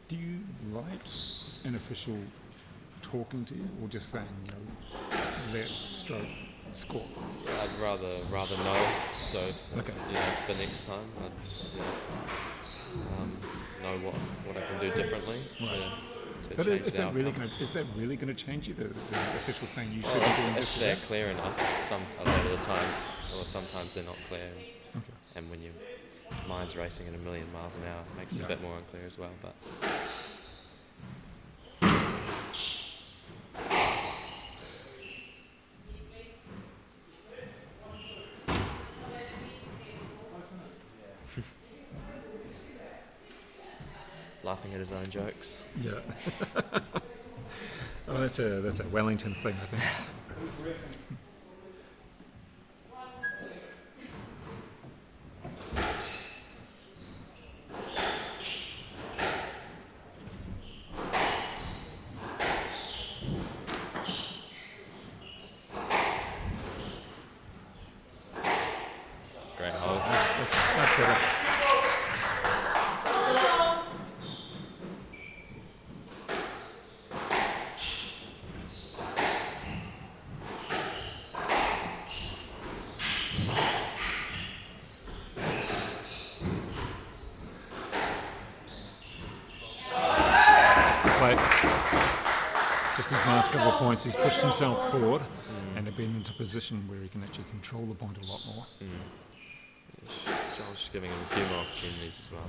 Do you like an official talking to you, or just saying, let stroke score? Yeah, I'd rather know. So Okay. for next time, I'd know what I can do differently. Right. To But change is the that really outcome. going to change you? The official saying you should be doing If this or they're that? clear enough, a lot of the times, or sometimes they're not clear, Okay. and when your mind's racing at 1,000,000 miles an hour, it makes it a bit more unclear as well. But laughing at his own jokes. Yeah. Oh, that's a Wellington thing, I think. Great hold. That's much better. Like, just these last couple of points, he's pushed himself forward and have been into a position where he can actually control the point a lot more. Joel's just giving him a few more opportunities as well.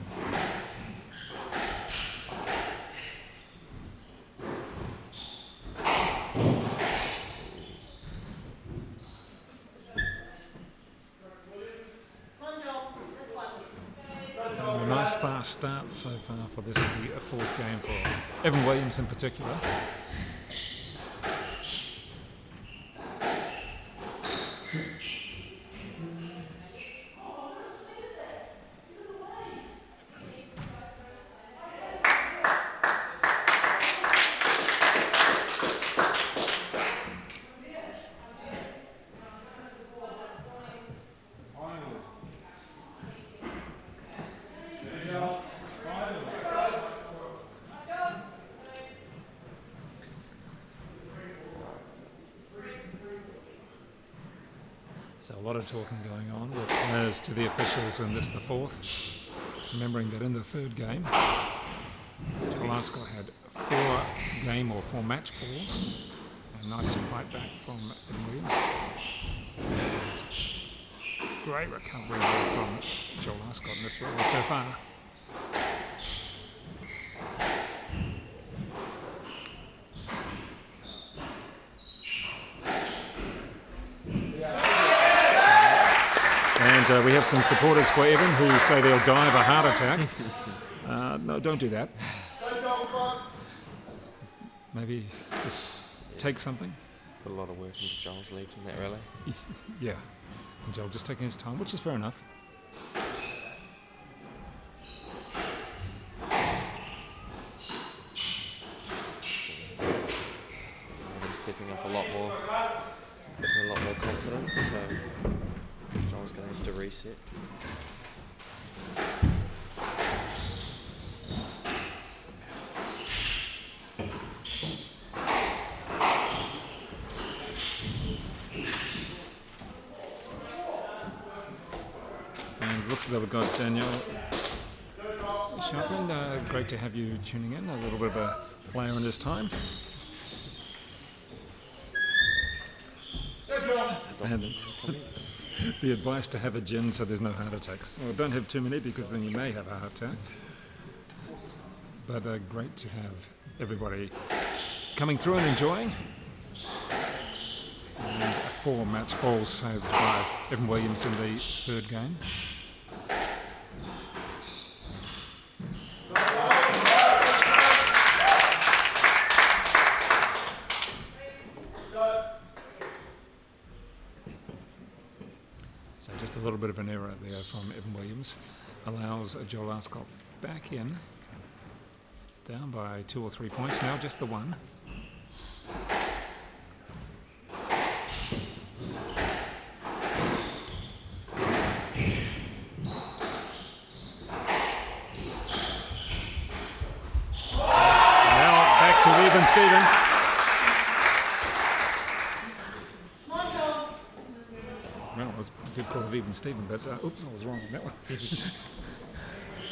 A nice fast start so far for this the fourth game for Evan Williams in particular. So a lot of talking going on with players to the officials in this the fourth. Remembering that in the third game, Joel ARSCOTT had 4 game or 4 match balls. A nice fight back from Evan Williams. Great recovery there from Joel ARSCOTT in this one so far. And we have some supporters for Evan who say they'll die of a heart attack. No, don't do that. Maybe just take something. Put a lot of work into Joel's legs in that rally. Yeah. And Joel just taking his time, which is fair enough. Evan's stepping up a lot more, looking a lot more confident, so Joel's going to have to reset. And it looks as though we've got Danielle Sharpland. Great to have you tuning in. A little bit of a player in his time. And the advice to have a gin so there's no heart attacks. Well, don't have too many because then you may have a heart attack. But great to have everybody coming through and enjoying. And 4 match balls saved by Evan Williams in the 3rd game. So just a little bit of an error there from Evan Williams. Allows Joel ARSCOTT back in. Down by 2 or 3 points now, just the one. Now back to Even Steven. Well, I did call it Even Steven, but oops, I was wrong on that one.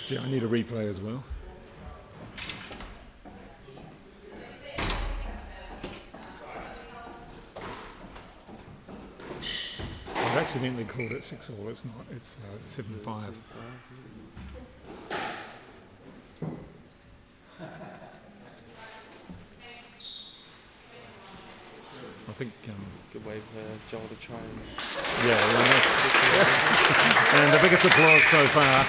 Gee, I need a replay as well. I've accidentally called it 6-all, it's not, it's 7-5. I think... Good way for Joel to try and... Yeah, and the biggest applause so far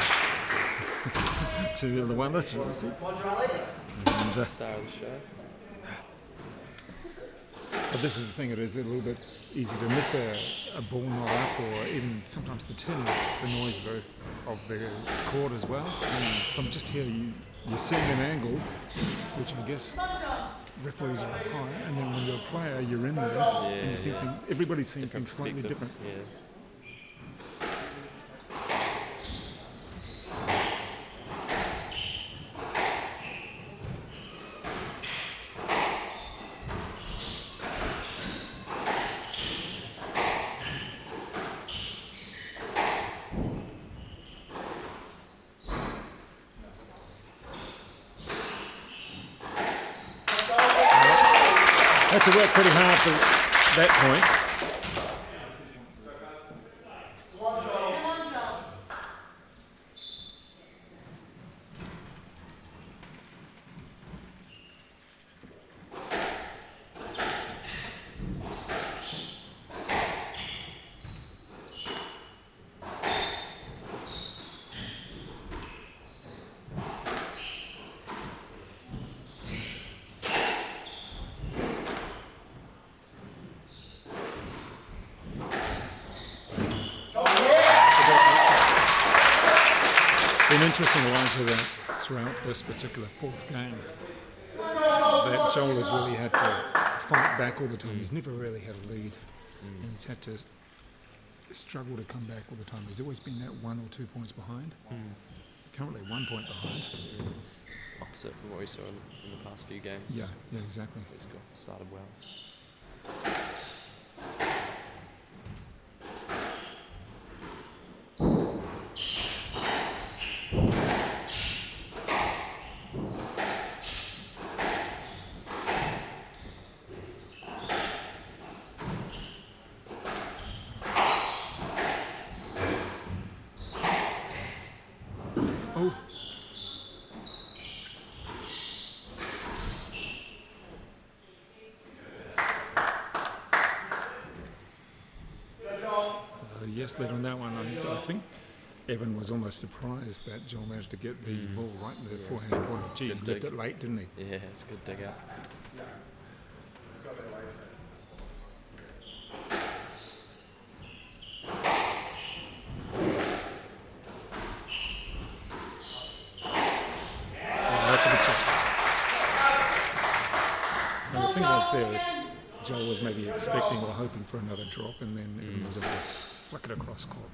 to the one that you see. And, Star of the show. but this is the thing, it is a little bit easy to miss a ball not up, or even sometimes the tin, the noise of the chord as well. And from just here, you're seeing an angle, which I guess referees are high, and then when you're a player, you're in there, and you see everybody's seeing things slightly different. Yeah. Had to work pretty hard for that point. Been interesting to watch that throughout this particular 4th game, that Joel has really had to fight back all the time. He's never really had a lead, and he's had to struggle to come back all the time. He's always been that 1 or 2 points behind. Currently 1 point behind. Opposite from what we saw in the past few games. Yeah, exactly. He's started well. Oh. So yes, led on that one. I think Evan was almost surprised that Joel managed to get the ball right in the forehand corner. Gee, he left it late, didn't he? Yeah, it's a good dig out. That's a good shot. And the thing was there, Joel was maybe expecting or hoping for another drop, and then Evan was able to flick it across court.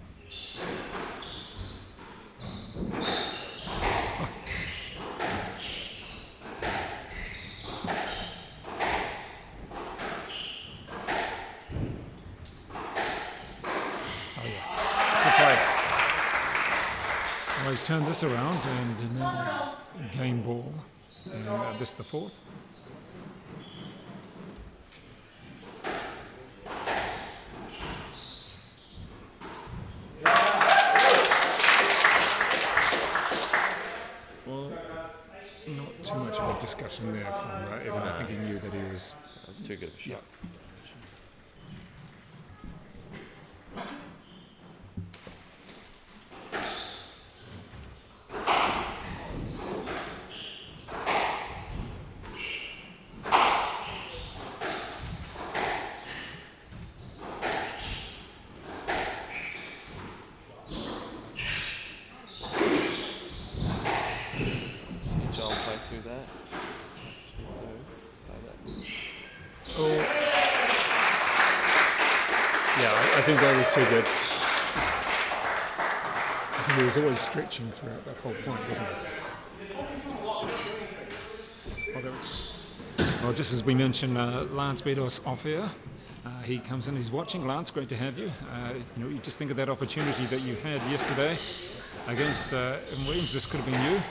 Well, he's turned this around and now game ball. And this the fourth. Well, not too much of a discussion there from Evan. I think he knew that he was... That was too good of a shot. Joel play through that. It's tough to play that. Oh. Yeah, I think that was too good. I think he was always stretching throughout that whole point, wasn't he? Well, just as we mentioned, Lance Bedos off here. He comes in, he's watching. Lance, great to have you. You just think of that opportunity that you had yesterday against Evan Williams. This could have been you.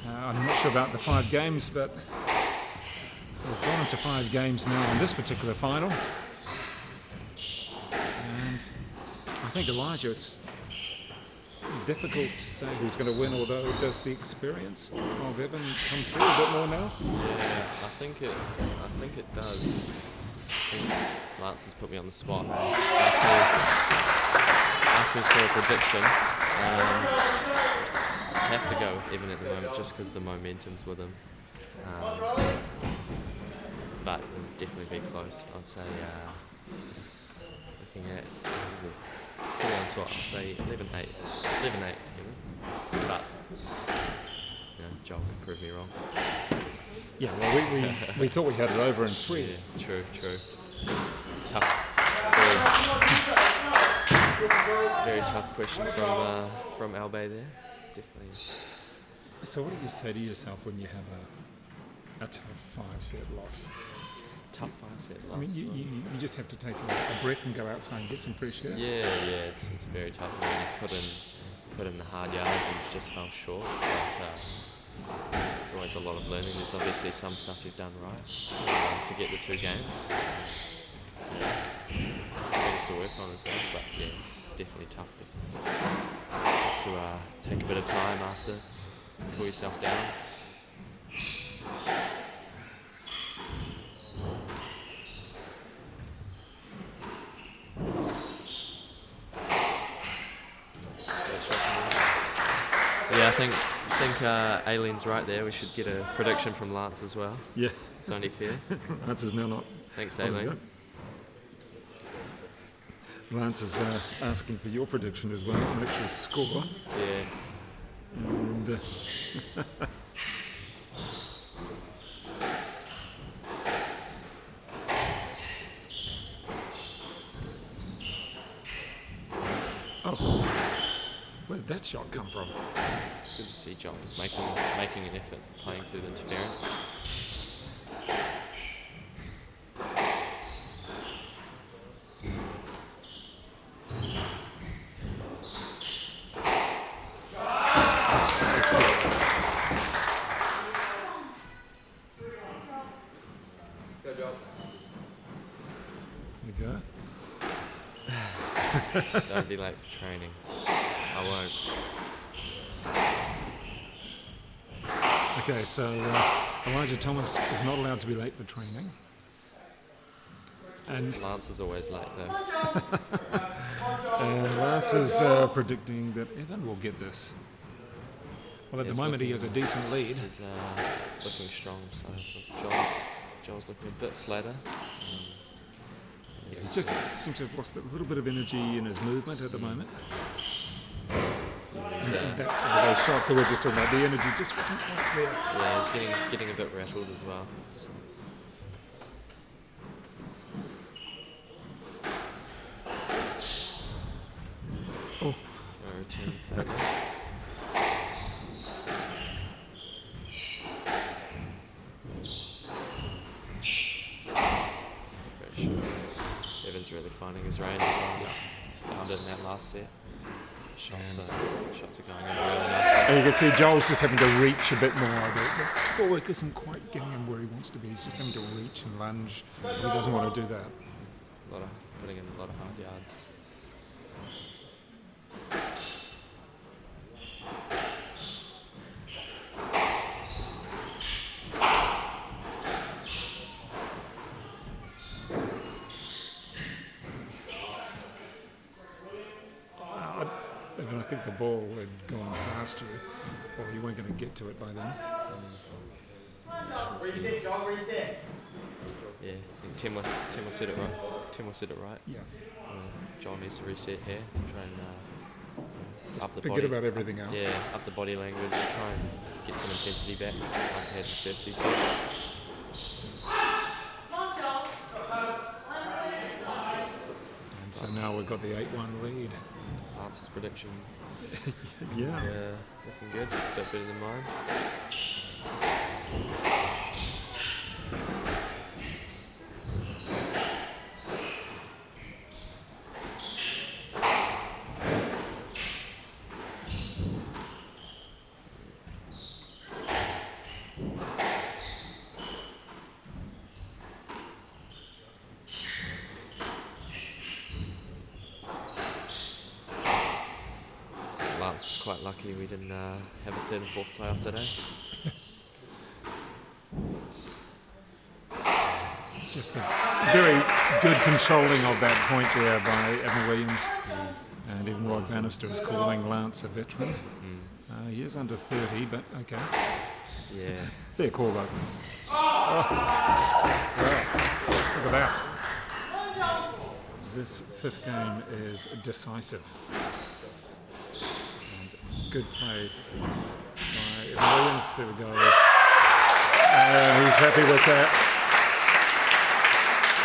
I'm not sure about the 5 games, but we've gone into 5 games now in this particular final. And I think, Elijah, it's difficult to say who's going to win, although does the experience of Evan come through a bit more now? Yeah, I think it does. I think Lance has put me on the spot. Asked me for a prediction. I have to go with Evan at the moment just because the momentum's with him. But it'll definitely be close. I'd say, looking at, it's pretty on the spot, I'd say 11-8 to Evan. But, Joel can prove me wrong. Yeah, well, we thought we had it over in 3. Yeah, true. Tough. Very tough question from Albay there. Definitely. So what do you say to yourself when you have a tough 5-set loss? Tough 5-set loss. I mean, you just have to take a breath and go outside and get some fresh air. Yeah, it's very tough. I mean, you put in the hard yards and just fell short. But there's always a lot of learning. There's obviously some stuff you've done right to get the 2 games. Things to work on as well. But yeah, it's definitely tough to take a bit of time after, cool yourself down. Yeah, I think Aileen's right there. We should get a prediction from Lance as well. Yeah. It's only fair. Lance is now not... Thanks, Aileen. Lance is asking for your prediction as well, an actual score. Yeah. And where did that shot come from? Good to see John was making an effort playing through the interference. Don't be late for training. I won't. Okay, so Elijah Thomas is not allowed to be late for training. And Lance is always late though. And Lance is predicting that Evan will get this. Well, at the moment he has a decent lead. He's looking strong, so Joel's looking a bit flatter. He just seems to have lost a little bit of energy in his movement at the moment. And that's one of those shots that we're just talking about. The energy just wasn't quite there. Yeah, he's getting a bit rattled as well. So. Oh. Return favour. Evan's really finding his range as well. He's found it in that last set. Shots are going in really nicely. And you can see Joel's just having to reach a bit more. The footwork isn't quite getting him where he wants to be. He's just having to reach and lunge. He doesn't want to do that. Putting in a lot of hard yards. Even I think the ball had gone past you, or you weren't going to get to it by then. Reset, John, reset. Yeah, I think Tim will set it right. Tim will set it right. Yeah. John needs to reset here. Try and Just up the forget body. about everything else. Yeah, up the body language. Try and get some intensity back, like I had in the first few seconds. And so now we've got the 8-1 lead. Lance's prediction, Yeah. looking good. A bit better than mine. Lance is quite lucky we didn't have a third and fourth playoff today. Just a very good controlling of that point there by Evan Williams. And even Rod Bannister is calling Lance a veteran. He is under 30, but okay. Yeah. Fair call though. Oh. Look at that. This fifth game is decisive. And good play by Evan Williams. There we go. And he's happy with that.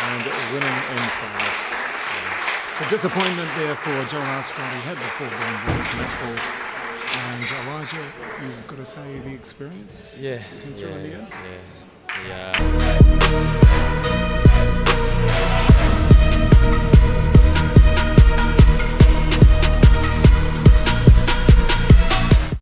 And winning in 5. So disappointment there for Joel ARSCOTT. He had the 4 game balls, match balls. And Elijah, you've got to say the experience. Yeah. Came through in the end. Yeah.